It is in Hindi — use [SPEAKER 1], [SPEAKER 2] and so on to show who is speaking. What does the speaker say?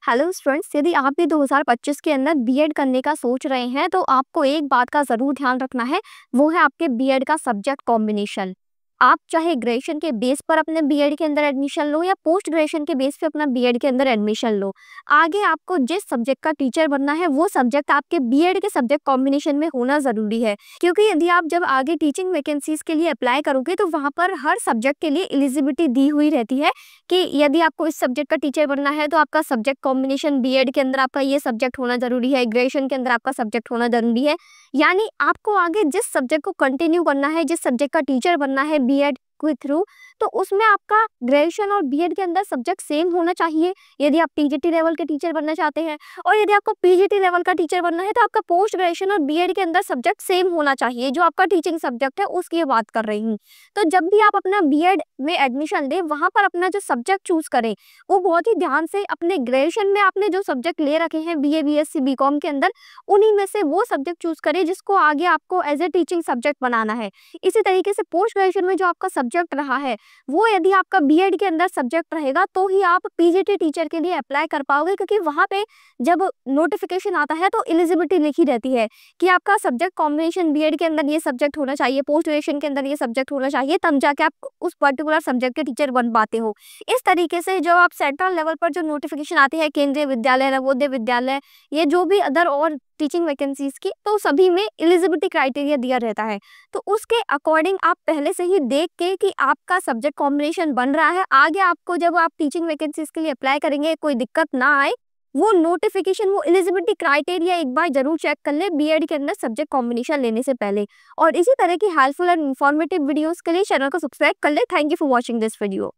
[SPEAKER 1] हेलो स्टूडेंट्स, यदि आप भी 2025 के अंदर बीएड करने का सोच रहे हैं तो आपको एक बात का ज़रूर ध्यान रखना है। वो है आपके बीएड का सब्जेक्ट कॉम्बिनेशन। आप चाहे ग्रेजुएशन के बेस पर अपने बीएड के अंदर एडमिशन लो या पोस्ट ग्रेजुएशन के बेस पे अपना बीएड के अंदर एडमिशन लो, आगे आपको जिस सब्जेक्ट का टीचर बनना है वो सब्जेक्ट आपके बीएड के सब्जेक्ट कॉम्बिनेशन में होना ज़रूरी है। क्योंकि यदि आप जब आगे टीचिंग वैकेंसीज के लिए अप्लाई करोगे तो वहाँ पर हर सब्जेक्ट के लिए एलिजिबिलिटी दी हुई रहती है कि यदि आपको इस सब्जेक्ट का टीचर बनना है तो आपका सब्जेक्ट कॉम्बिनेशन बीएड के अंदर आपका ये सब्जेक्ट होना जरूरी है, ग्रेजुएशन के अंदर आपका सब्जेक्ट होना जरूरी है। यानी आपको आगे जिस सब्जेक्ट को कंटिन्यू करना है, जिस सब्जेक्ट का टीचर बनना है बीएड के थ्रू, तो उसमें आपका ग्रेजुएशन और बीएड के अंदर सब्जेक्ट सेम होना चाहिए यदि आप टीजीटी लेवल के टीचर बनना चाहते हैं। और यदि आपको पीजीटी लेवल का टीचर बनना है तो आपका पोस्ट ग्रेजुएशन और बीएड के अंदर सब्जेक्ट सेम होना चाहिए। जो आपका टीचिंग सब्जेक्ट है उसकी बात कर रही हूँ। तो जब भी आप अपना बीएड में एडमिशन लें, वहाँ पर अपना जो सब्जेक्ट चूज करें वो बहुत ही ध्यान से अपने ग्रेजुएशन में आपने जो सब्जेक्ट ले रखे हैं बीए, बीएससी, बीकॉम के अंदर, उन्हीं में से वो सब्जेक्ट चूज करें जिसको आगे आपको एज ए टीचिंग सब्जेक्ट बनाना है। इसी तरीके से पोस्ट ग्रेजुएशन में जो आपका सब्जेक्ट रहा है वो यदि आपका बीएड के अंदर सब्जेक्ट रहेगा तो ही आप पीजीटी टीचर के लिए अप्लाई कर पाओगे, क्योंकि वहाँ पे जब नोटिफिकेशन आता है तो एलिजिबिलिटी लिखी रहती है कि आपका सब्जेक्ट कॉम्बिनेशन बीएड के अंदर ये सब्जेक्ट होना चाहिए, पोस्ट ग्रेजुएशन के अंदर ये सब्जेक्ट होना चाहिए, तब जाके आप उस पर्टिकुलर सब्जेक्ट के टीचर बन पाते हो। इस तरीके से जब आप सेंट्रल लेवल पर जो नोटिफिकेशन आती है, केंद्रीय विद्यालय, नवोदय विद्यालय, ये जो भी अदर और टीचिंग वैकेंसीज की, तो सभी में एलिजिबिलिटी क्राइटेरिया दिया रहता है। तो उसके अकॉर्डिंग आप पहले से ही देख के कि आपका सब्जेक्ट कॉम्बिनेशन बन रहा है, आगे आपको जब आप टीचिंग वैकेंसीज के लिए अप्लाई करेंगे कोई दिक्कत ना आए। वो नोटिफिकेशन, वो एलिजिबिलिटी क्राइटेरिया एक बार जरूर चेक कर ले बीएड के अंदर सब्जेक्ट कॉम्बिनेशन लेने से पहले। और इसी तरह की हेल्पफुल एंड इन्फॉर्मेटिव वीडियोस के लिए चैनल को सब्सक्राइब कर ले। Thank you for watching this video.